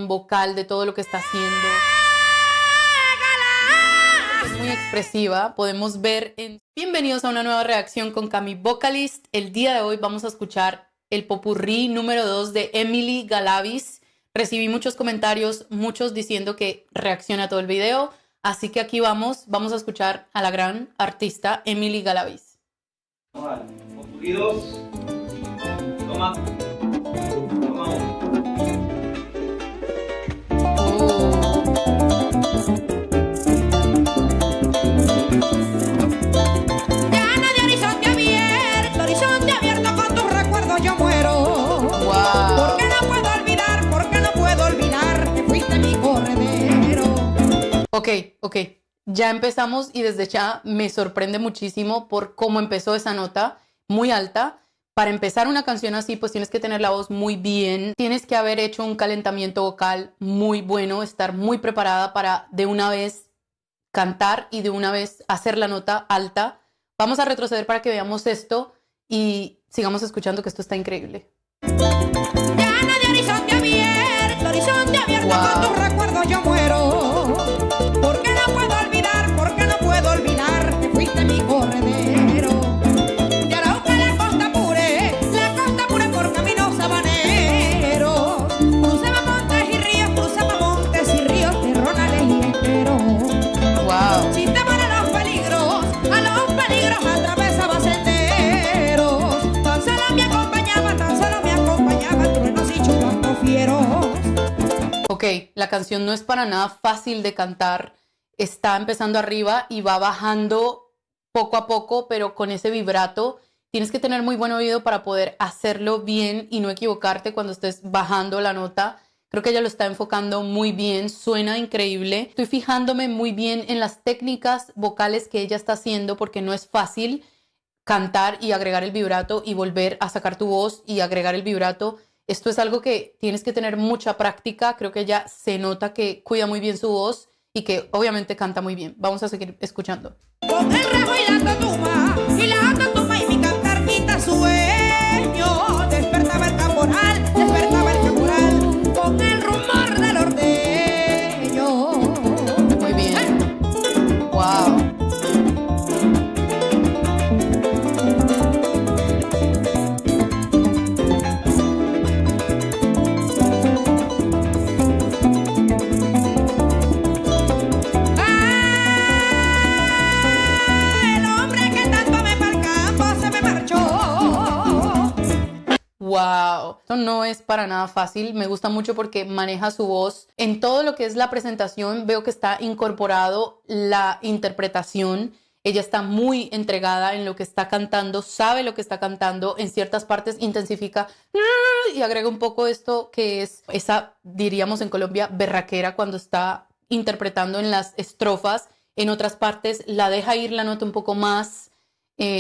expresión vocal de todo lo que está haciendo. Es muy expresiva, podemos ver en... Bienvenidos a una nueva reacción con Cami Vocalist. El día de hoy vamos a escuchar el popurrí número 2 de Emily Galavis. Recibí muchos comentarios, muchos diciendo que reaccione a todo el video, así que aquí vamos a escuchar a la gran artista Emily Galavis. Popurrí 2, toma 1. Ok, ya empezamos y desde ya me sorprende muchísimo por cómo empezó esa nota muy alta. Para empezar una canción así, pues tienes que tener la voz muy bien, tienes que haber hecho un calentamiento vocal muy bueno, estar muy preparada para de una vez cantar y de una vez hacer la nota alta. Vamos a retroceder para que veamos esto y sigamos escuchando, que esto está increíble. Horizonte abierto, wow. Con tus recuerdos yo muero. ¿Por qué no puedo olvidar? ¿Por qué no puedo olvidar que fuiste mi corredero? De Arauca a la costa pure por caminos sabaneros. Cruzaba montes y ríos, terronales y esteros. Wow. Sin temor a los peligros atravesaba senderos. Tan solo me acompañaba truenos y chubascos fieros. Ok, la canción no es para nada fácil de cantar. Está empezando arriba y va bajando poco a poco, pero con ese vibrato. Tienes que tener muy buen oído para poder hacerlo bien y no equivocarte cuando estés bajando la nota. Creo que ella lo está enfocando muy bien, suena increíble. Estoy fijándome muy bien en las técnicas vocales que ella está haciendo porque no es fácil cantar y agregar el vibrato y volver a sacar tu voz y agregar el vibrato. Esto es algo que tienes que tener mucha práctica. Creo que ella se nota que cuida muy bien su voz y que obviamente canta muy bien. Vamos a seguir escuchando. Con el rejo y la tatuma y mi cantar quita sueño. Despertaba el caporal, con el rumor del ordeño. Muy bien. Wow. Wow, esto no es para nada fácil. Me gusta mucho porque maneja su voz. En todo lo que es la presentación veo que está incorporado la interpretación. Ella está muy entregada en lo que está cantando, sabe lo que está cantando. En ciertas partes intensifica y agrega un poco esto que es esa, diríamos en Colombia, berraquera cuando está interpretando en las estrofas. En otras partes la deja ir la nota un poco más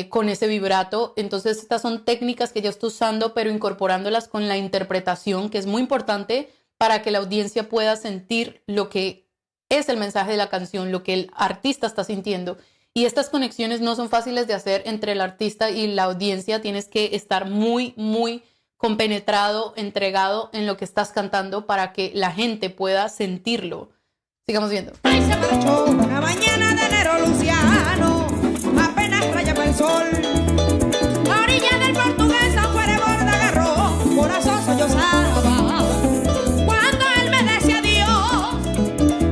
con ese vibrato. Entonces estas son técnicas que ella está usando, pero incorporándolas con la interpretación, que es muy importante para que la audiencia pueda sentir lo que es el mensaje de la canción, lo que el artista está sintiendo. Y estas conexiones no son fáciles de hacer entre el artista y la audiencia. Tienes que estar muy compenetrado, entregado en lo que estás cantando para que la gente pueda sentirlo. Sigamos viendo. Ahí se marchó una mañana de enero luciano, apenas rayaba el sol. A orilla del portugués San Juan de Borda agarró, corazón sollozaba. Cuando él me decía adiós,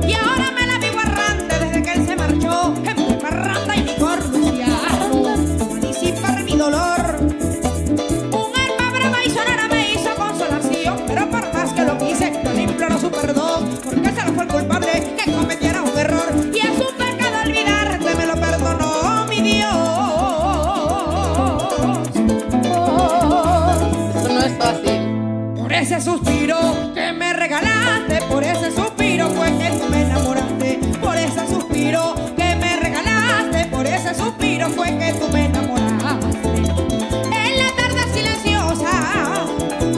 y ahora me la vivo errante desde que él se marchó. En mi parranda y licor luciano, para disipar mi dolor. Un alma brava y sonora me hizo consolación, pero por más que lo quise, yo le imploro su perdón, porque se lo fue el culpable que cometiera un error. Y es un pecado olvidarte, me lo perdonó mi Dios. Esto no es fácil. Por ese suspiro que me regalaste, por ese suspiro fue que tú me enamoraste. Por ese suspiro que me regalaste, por ese suspiro fue que tú me enamoraste. En la tarde silenciosa,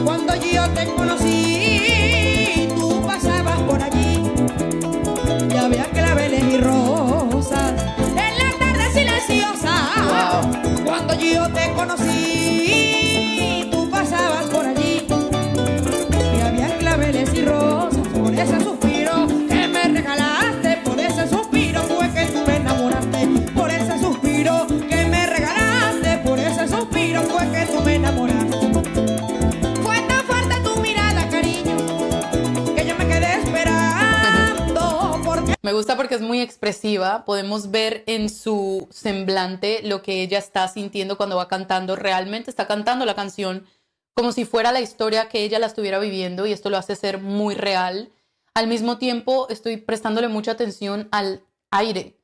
cuando yo te conocí, tú pasabas por allí y había claveles y rosas. En la tarde silenciosa, cuando yo te conocí, tú pasabas por allí y había claveles y rosas. Por gusta porque es muy expresiva. Podemos ver en su semblante lo que ella está sintiendo cuando va cantando. Realmente está cantando la canción como si fuera la historia que ella la estuviera viviendo y esto lo hace ser muy real. Al mismo tiempo, estoy prestándole mucha atención al aire.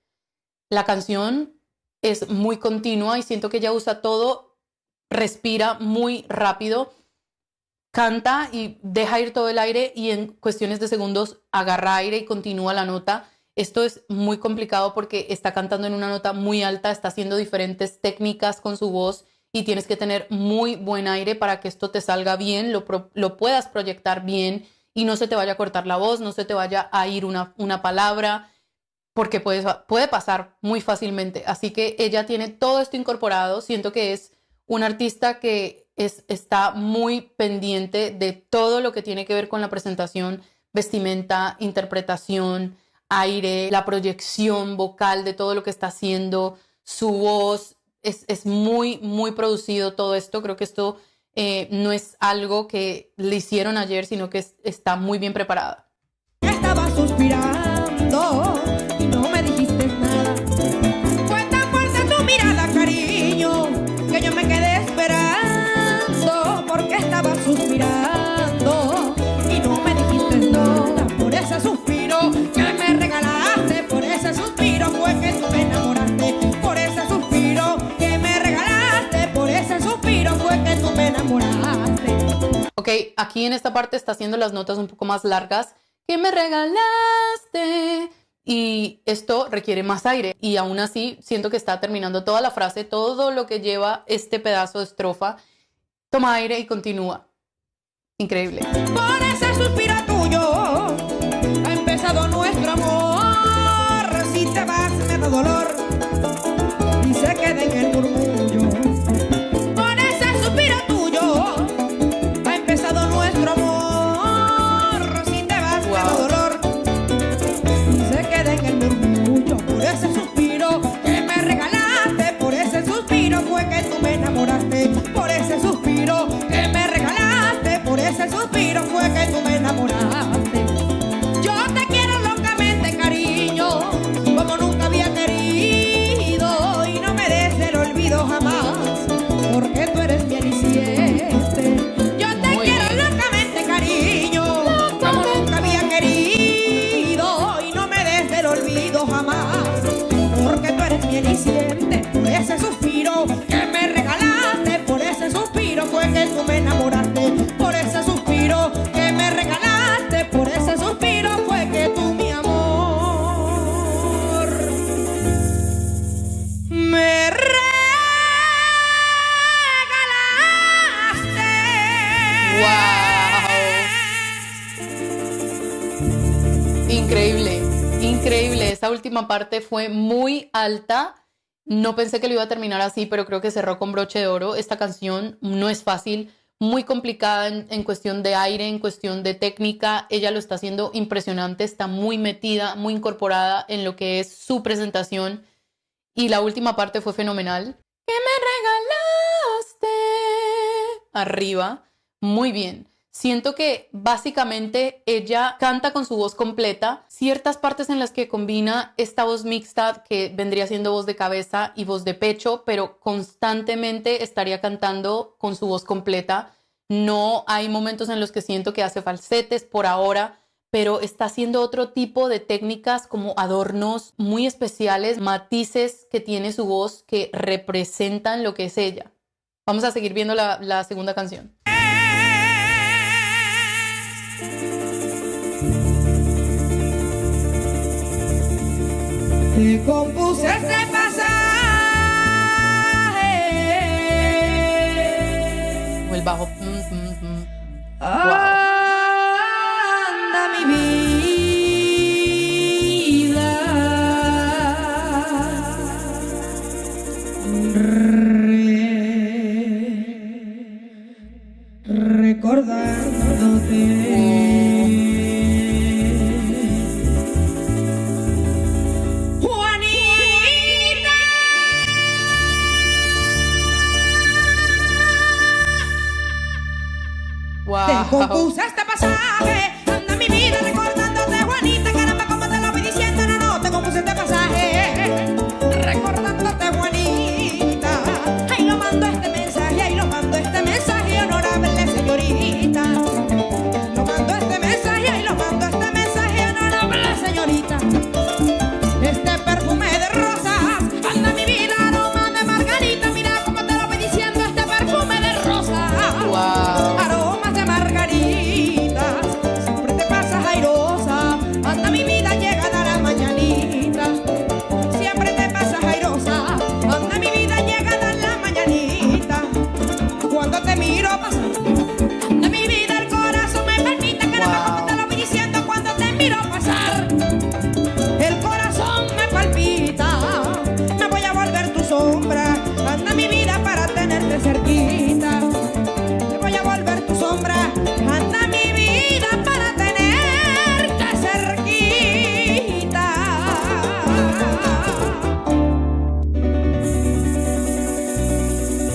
La canción es muy continua y siento que ella usa todo, respira muy rápido, canta y deja ir todo el aire y en cuestiones de segundos agarra aire y continúa la nota. Esto es muy complicado porque está cantando en una nota muy alta, está haciendo diferentes técnicas con su voz y tienes que tener muy buen aire para que esto te salga bien, lo puedas proyectar bien y no se te vaya a cortar la voz, no se te vaya a ir una palabra, porque puede pasar muy fácilmente. Así que ella tiene todo esto incorporado. Siento que es un artista que está muy pendiente de todo lo que tiene que ver con la presentación, vestimenta, interpretación, aire, la proyección vocal de todo lo que está haciendo, su voz. Es muy, muy producido todo esto. Creo que esto no es algo que le hicieron ayer, sino que está muy bien preparada. Estaba suspirando y no me dijiste nada. Fue tan fuerte tu mirada, cariño, que yo me quedé esperando porque estaba suspirando y no me dijiste nada. Por ese suspiro que me regalaste, por ese suspiro fue que tú me enamoraste. Por ese suspiro que me regalaste, por ese suspiro fue que tú me enamoraste. Ok, aquí en esta parte está haciendo las notas un poco más largas. Que me regalaste. Y esto requiere más aire. Y aún así siento que está terminando toda la frase, todo lo que lleva este pedazo de estrofa. Toma aire y continúa. Increíble. Por ese suspiro tuyo ha empezado nuestro amor. Si te vas me da dolor y se queda en el murmullo. Por ese suspiro tuyo ha empezado nuestro amor. Si te vas me da dolor y se queda en el murmullo. Por ese suspiro que me regalaste, por ese suspiro fue que tú me enamoraste. Por ese suspiro que me regalaste, por ese suspiro fue que tú me enamoraste. Yo te quiero locamente, cariño, como nunca había querido, y no me des el olvido jamás, porque tú eres mi aliciente. Yo te quiero locamente, cariño, como nunca había querido, y no me des el olvido jamás, porque tú eres mi aliciente. Por ese suspiro que me regalaste, por ese suspiro fue que tú me enamoraste. Por ese suspiro que me regalaste, por ese suspiro fue que tú, mi amor, me regalaste. ¡Wow! Increíble, increíble. Esa última parte fue muy alta. No pensé que lo iba a terminar así, pero creo que cerró con broche de oro. Esta canción no es fácil, muy complicada en cuestión de aire, en cuestión de técnica. Ella lo está haciendo impresionante, está muy metida, muy incorporada en lo que es su presentación. Y la última parte fue fenomenal. ¡Que me regalaste! Arriba, muy bien. Siento que básicamente ella canta con su voz completa. Ciertas partes en las que combina esta voz mixta que vendría siendo voz de cabeza y voz de pecho, pero constantemente estaría cantando con su voz completa. No hay momentos en los que siento que hace falsetes por ahora, pero está haciendo otro tipo de técnicas como adornos muy especiales, matices que tiene su voz que representan lo que es ella. Vamos a seguir viendo la segunda canción. Te compuse este pasaje. O el bajo. Anda mi vida, recordándote. Te compuse este pasaje, anda mi vida recordándote, Juanita, caramba, como te lo voy diciendo, no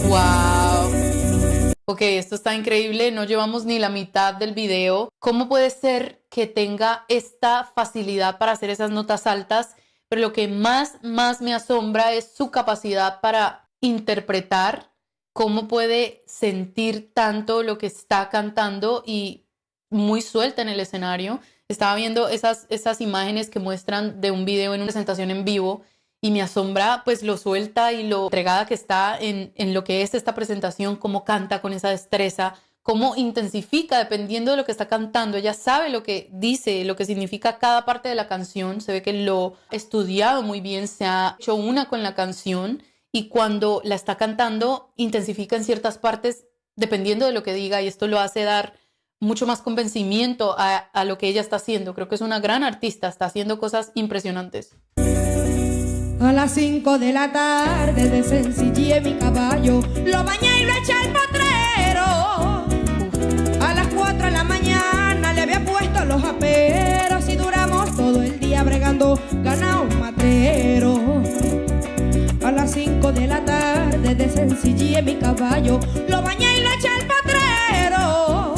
Wow. Ok, esto está increíble. No llevamos ni la mitad del video. ¿Cómo puede ser que tenga esta facilidad para hacer esas notas altas? Pero lo que más me asombra es su capacidad para interpretar, cómo puede sentir tanto lo que está cantando y muy suelta en el escenario. Estaba viendo esas imágenes que muestran de un video en una presentación en vivo y me asombra pues lo suelta y lo entregada que está en lo que es esta presentación, cómo canta con esa destreza, cómo intensifica dependiendo de lo que está cantando. Ella sabe lo que dice, lo que significa cada parte de la canción. Se ve que lo ha estudiado muy bien, se ha hecho una con la canción y cuando la está cantando intensifica en ciertas partes dependiendo de lo que diga y esto lo hace dar mucho más convencimiento a lo que ella está haciendo. Creo que es una gran artista, está haciendo cosas impresionantes. A las 5 de la tarde desencillé mi caballo, lo bañé y lo eché al potrero. A las 4 de la mañana le había puesto los aperos y duramos todo el día bregando ganado matrero. A las 5 de la tarde desencillé mi caballo, lo bañé y lo eché al potrero.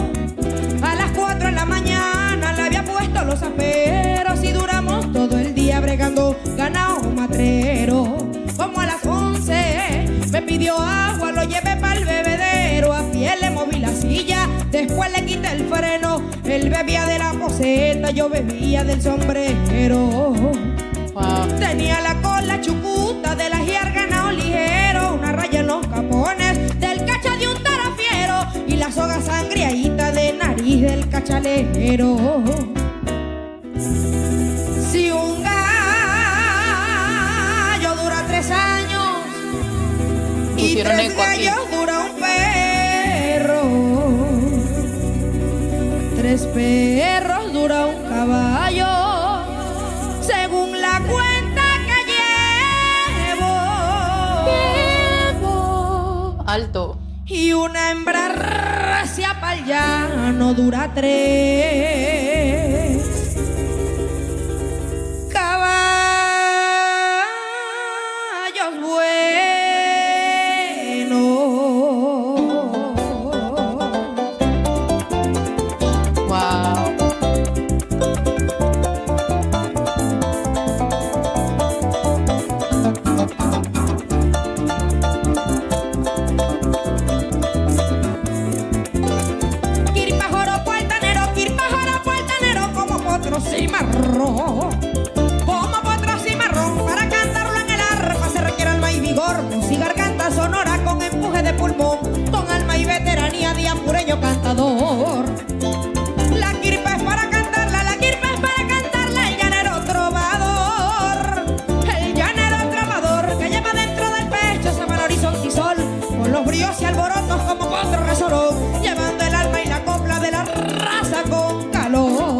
A las 4 de la mañana le había puesto los aperos y duramos todo el día bregando ganado matrero. Como a las 11 me pidió agua, lo llevé pa'l bebedero. A pie le moví la silla, después le quité el freno. Él bebía de la poceta, yo bebía del sombrero. Wow. Tenía la cola chucuta de la jiar ganado ligero, una raya en los capones del cacha de un tarafiero y la soga sangriadita de nariz del cachalero. Si un gallo dura 3 años y Pusieron 3 eco aquí. gallos dura un perro, 3 perros dura un caballo, según la cuenta que llevo. Alto. Y una hembra recia pa'l llano dura 3 caballos buenos. Wow. Cimarrón, como potro cimarrón, para cantarlo en el arpa se requiere alma y vigor, voz y garganta sonora con empuje de pulmón, con alma y veteranía de apureño cantador. La quirpa es para cantarla, la quirpa es para cantarla, el llanero trovador, el llanero trovador que lleva dentro del pecho ese mal horizonte y sol, con los bríos y alborotos como potro resolón, llevando el alma y la copla de la raza con calor.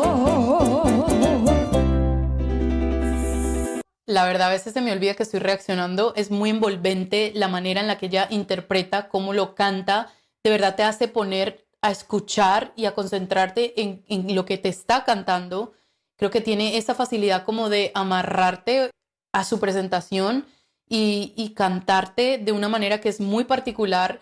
La verdad, a veces se me olvida que estoy reaccionando. Es muy envolvente la manera en la que ella interpreta, cómo lo canta. De verdad te hace poner a escuchar y a concentrarte en lo que te está cantando. Creo que tiene esa facilidad como de amarrarte a su presentación y cantarte de una manera que es muy particular,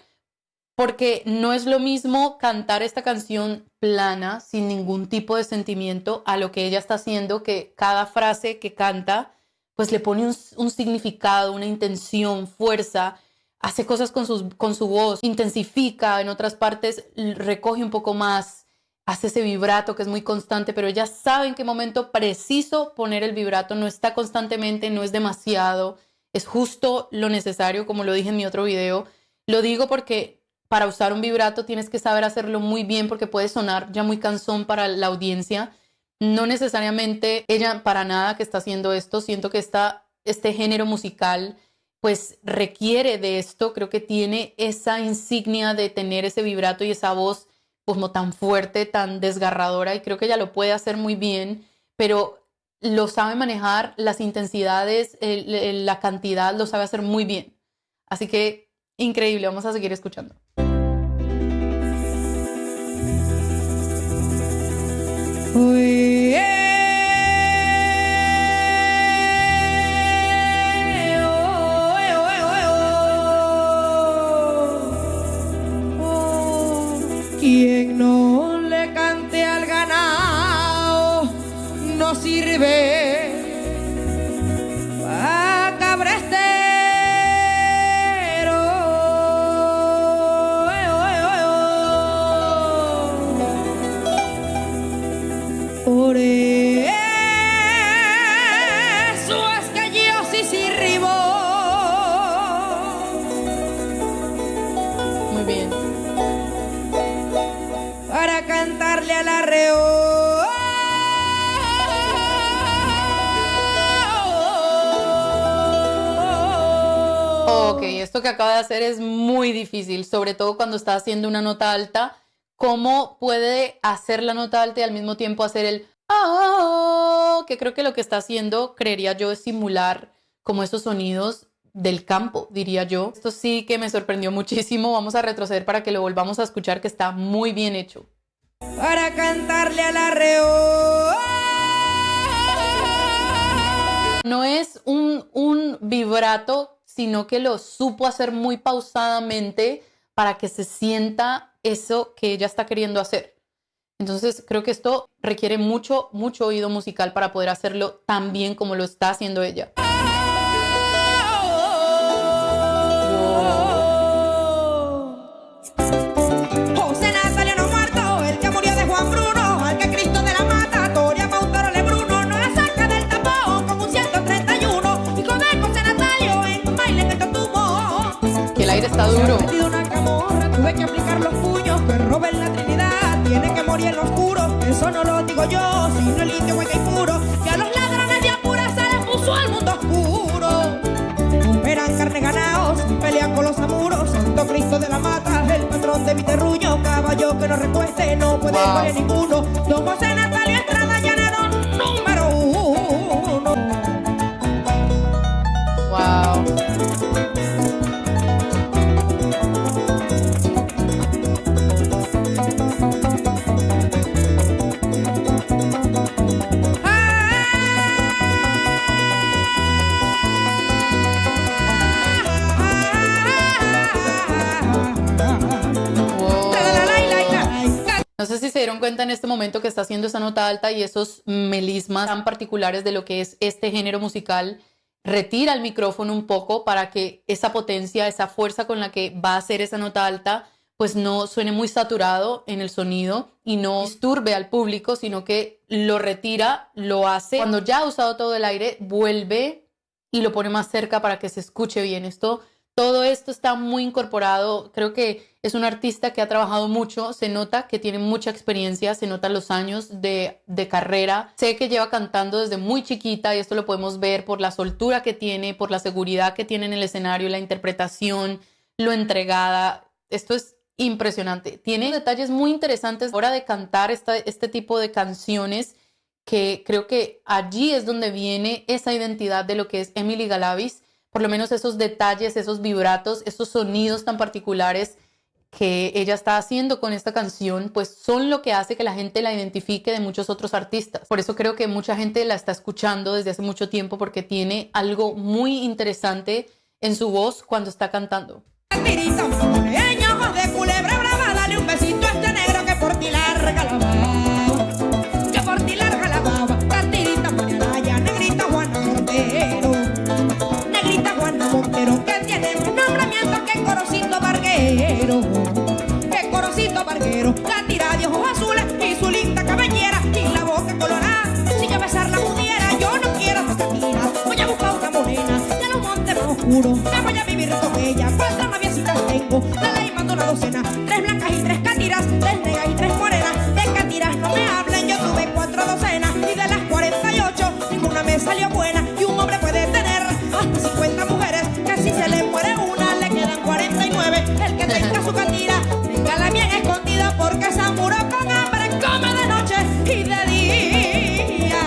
porque no es lo mismo cantar esta canción plana, sin ningún tipo de sentimiento, a lo que ella está haciendo, que cada frase que canta pues le pone un significado, una intención, fuerza, hace cosas con su voz, intensifica, en otras partes recoge un poco más, hace ese vibrato que es muy constante, pero ella sabe en qué momento preciso poner el vibrato, no está constantemente, no es demasiado, es justo lo necesario, como lo dije en mi otro video. Lo digo porque para usar un vibrato tienes que saber hacerlo muy bien porque puede sonar ya muy cansón para la audiencia. No necesariamente ella para nada que está haciendo esto. Siento que este género musical pues requiere de esto. Creo que tiene esa insignia de tener ese vibrato y esa voz como tan fuerte, tan desgarradora, y creo que ella lo puede hacer muy bien, pero lo sabe manejar, las intensidades, la cantidad, lo sabe hacer muy bien. Así que increíble, vamos a seguir escuchando. sirve pa' cabrestero. Por eso es que yo sí sirvo. Muy bien. Para cantarle al arreo. Ok, esto que acaba de hacer es muy difícil, sobre todo cuando está haciendo una nota alta. ¿Cómo puede hacer la nota alta y al mismo tiempo hacer el ah? Que creo que lo que está haciendo, creería yo, es simular como esos sonidos del campo, diría yo. Esto sí que me sorprendió muchísimo. Vamos a retroceder para que lo volvamos a escuchar, que está muy bien hecho. Para cantarle al arreo. No es un vibrato, sino que lo supo hacer muy pausadamente para que se sienta eso que ella está queriendo hacer. Entonces creo que esto requiere mucho oído musical para poder hacerlo tan bien como lo está haciendo ella. José Nazario muerto, el que murió de Juan Bruno, al que Cristo de la Mata, Toria Mautoro Lebruno, no la saca del tapón con un 131, hijo de José Nazario en un baile que yo tuvo. Que el aire está duro. Metido una camorra, tuve que aplicar los puños, que roben la Trinidad, tiene que morir en lo oscuro, eso no lo digo yo, sino el indio hueca y puro, que a los ladrones de Apura se les puso al mundo oscuro. Eran carne ganados, pelean con los amuros, Santo Cristo de la Mata, el patrón de mi terruño, caballo que no recueste, no puede morir ninguno. Don José Natalio Estrada, llanero número 1. Wow. No sé si se dieron cuenta en este momento que está haciendo esa nota alta y esos melismas tan particulares de lo que es este género musical. Retira el micrófono un poco para que esa potencia, esa fuerza con la que va a hacer esa nota alta, pues no suene muy saturado en el sonido y no disturbe al público, sino que lo retira, lo hace. Cuando ya ha usado todo el aire, vuelve y lo pone más cerca para que se escuche bien. Todo esto está muy incorporado. Creo que es un artista que ha trabajado mucho. Se nota que tiene mucha experiencia, se notan los años de carrera. Sé que lleva cantando desde muy chiquita y esto lo podemos ver por la soltura que tiene, por la seguridad que tiene en el escenario, la interpretación, lo entregada. Esto es impresionante. Tiene detalles muy interesantes a la hora de cantar este tipo de canciones, que creo que allí es donde viene esa identidad de lo que es Emily Galavis. Por lo menos esos detalles, esos vibratos, esos sonidos tan particulares que ella está haciendo con esta canción, pues son lo que hace que la gente la identifique de muchos otros artistas. Por eso creo que mucha gente la está escuchando desde hace mucho tiempo, porque tiene algo muy interesante en su voz cuando está cantando. Tirita, ojos de culebra brava, dale un besito a este negro que por ti larga la baba, que por ti larga la baba. Tirita, ya negrita Juana Montero, negrita Juana Montero, que tiene un nombramiento que Corocito Barguero, que Corocito Barguero. La tira de ojos azules y su linda cabellera y la boca colorada. Si yo besar la pudiera, yo no quiero esa tira. Voy a buscar una morena de los montes más oscuros, que voy a vivir con ella. ¿Cuántas noviecitas tengo? La ley mando una docena, 3 blancas y 3 catiras, 3 negras y 3 morenas. De catiras no me hablen, yo tuve 4 docenas y de las 48 ninguna me salió buena. Y un hombre puede tener hasta 50 mujeres, que si se le muere una le quedan 49. El que tenga su catira, téngala bien escondida, porque se muro con hambre, come de noche y de día.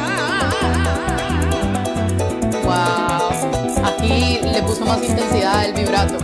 Wow. Aquí le puso más intensidad el vibrato.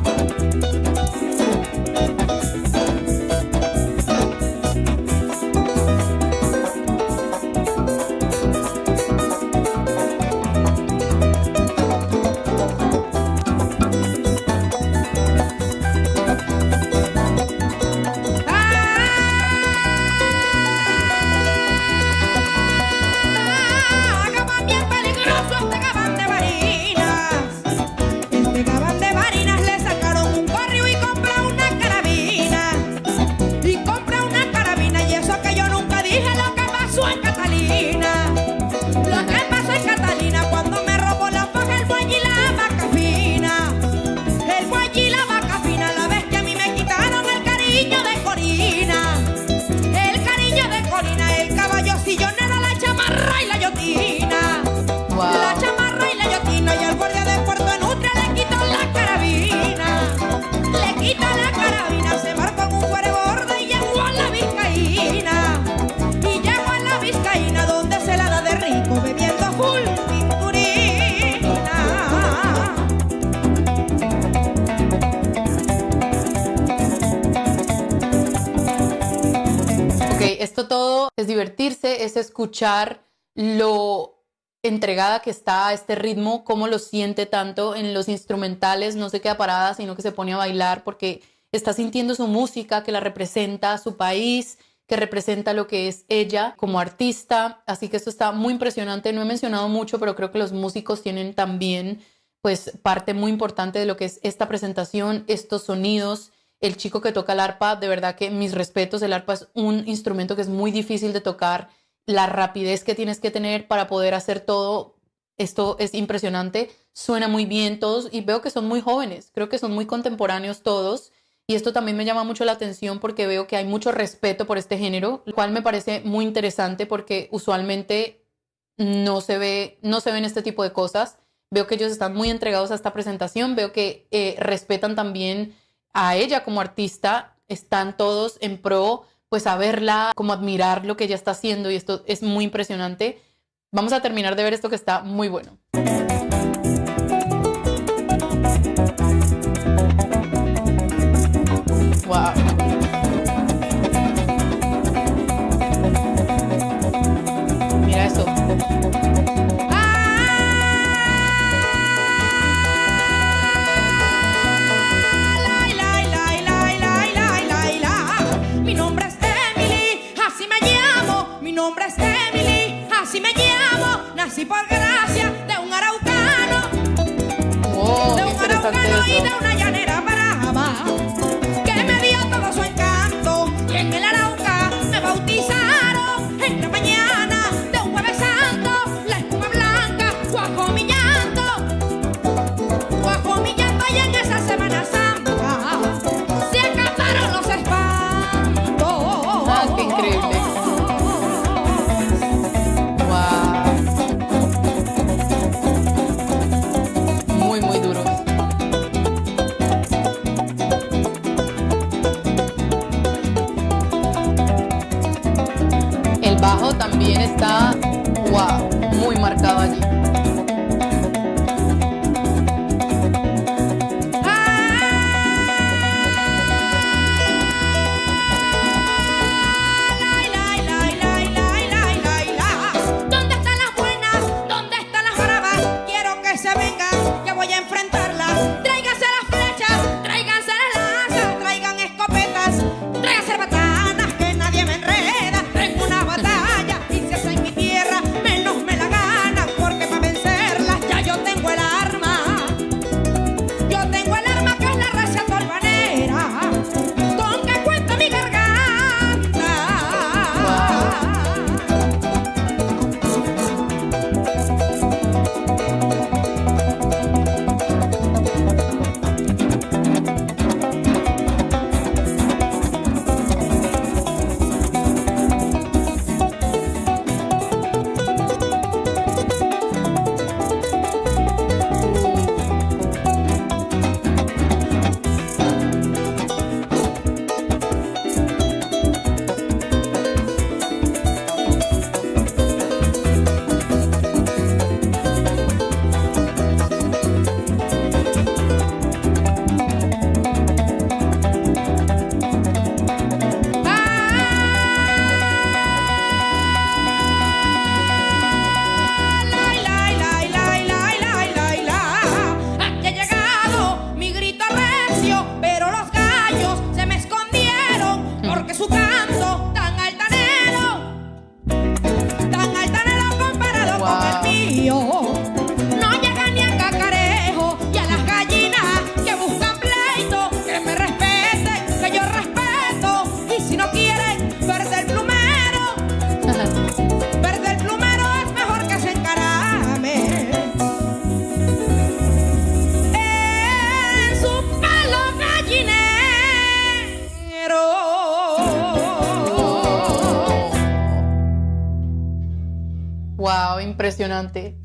divertirse, es escuchar lo entregada que está a este ritmo, cómo lo siente tanto en los instrumentales, no se queda parada, sino que se pone a bailar porque está sintiendo su música, que la representa a su país, que representa lo que es ella como artista. Así que esto está muy impresionante. No he mencionado mucho, pero creo que los músicos tienen también pues parte muy importante de lo que es esta presentación, estos sonidos. El chico que toca el arpa, de verdad que mis respetos, el arpa es un instrumento que es muy difícil de tocar. La rapidez que tienes que tener para poder hacer todo esto es impresionante. Suena muy bien todos y veo que son muy jóvenes, creo que son muy contemporáneos todos. Y esto también me llama mucho la atención porque veo que hay mucho respeto por este género, lo cual me parece muy interesante porque usualmente no se ven este tipo de cosas. Veo que ellos están muy entregados a esta presentación, veo que respetan también a ella como artista, están todos en pro, pues a verla, como admirar lo que ella está haciendo y esto es muy impresionante. Vamos a terminar de ver esto que está muy bueno. Wow. Mira eso. Mi nombre es Emily, así me llamo. Mi nombre es Emily, así me llamo. Nací por gracia de un araucano. Wow, De qué un interesante araucano y eso. de una llanera brava, que me dio todo su encanto. Y en el Arauca me bautizaron en la mañana de un Jueves Santo. La espuma blanca cuajó mi llanto y en esa Semana Santa se acabaron los espantos. Ah, qué increíble. Wow. Muy, muy duros. El bajo también está, wow, muy marcado allí. ¿Dónde están las buenas? ¿Dónde están las bravas? Quiero que se vengan, que voy a enfrentarlas. Tráiganse las flechas, tráiganse las lanzas, traigan escopetas, tráiganse batanas, que nadie me enreda. Tengo una batalla y si es en mi tierra, menos me la ganan, porque para vencerlas ya yo tengo el arma. Yo tengo el arma que es la recia torbanera, con que cuenta mi garganta. Aquí ha llegado mi grito recio, pero los gallos se me escondieron, porque su canto tan altanero comparado con el mío, no llega ni a cacarejo. Y a las gallinas que buscan pleito, que me respeten, que yo respeto. Y si no quieren perder el plumero, es mejor que se encarame en su palo gallinero. Wow, impresionante.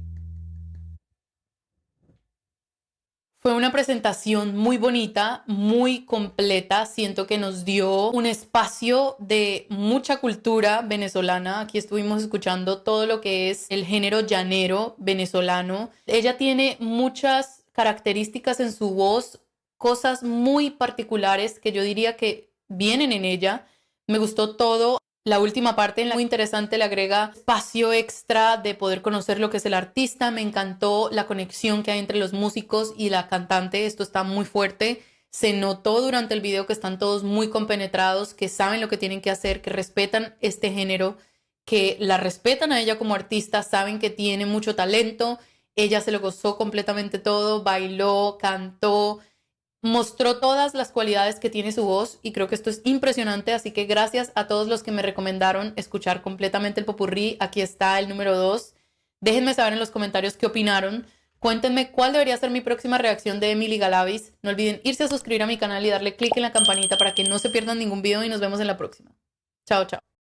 Fue una presentación muy bonita, muy completa. Siento que nos dio un espacio de mucha cultura venezolana. Aquí estuvimos escuchando todo lo que es el género llanero venezolano. Ella tiene muchas características en su voz, cosas muy particulares que yo diría que vienen en ella. Me gustó todo. La última parte, muy interesante, le agrega espacio extra de poder conocer lo que es el artista. Me encantó la conexión que hay entre los músicos y la cantante. Esto está muy fuerte. Se notó durante el video que están todos muy compenetrados, que saben lo que tienen que hacer, que respetan este género, que la respetan a ella como artista, saben que tiene mucho talento. Ella se lo gozó completamente todo, bailó, cantó, mostró todas las cualidades que tiene su voz y creo que esto es impresionante, así que gracias a todos los que me recomendaron escuchar completamente el popurrí. Aquí está el número 2. Déjenme saber en los comentarios qué opinaron. Cuéntenme cuál debería ser mi próxima reacción de Emily Galavis. No olviden irse a suscribir a mi canal y darle click en la campanita para que no se pierdan ningún video y nos vemos en la próxima. Chao, chao.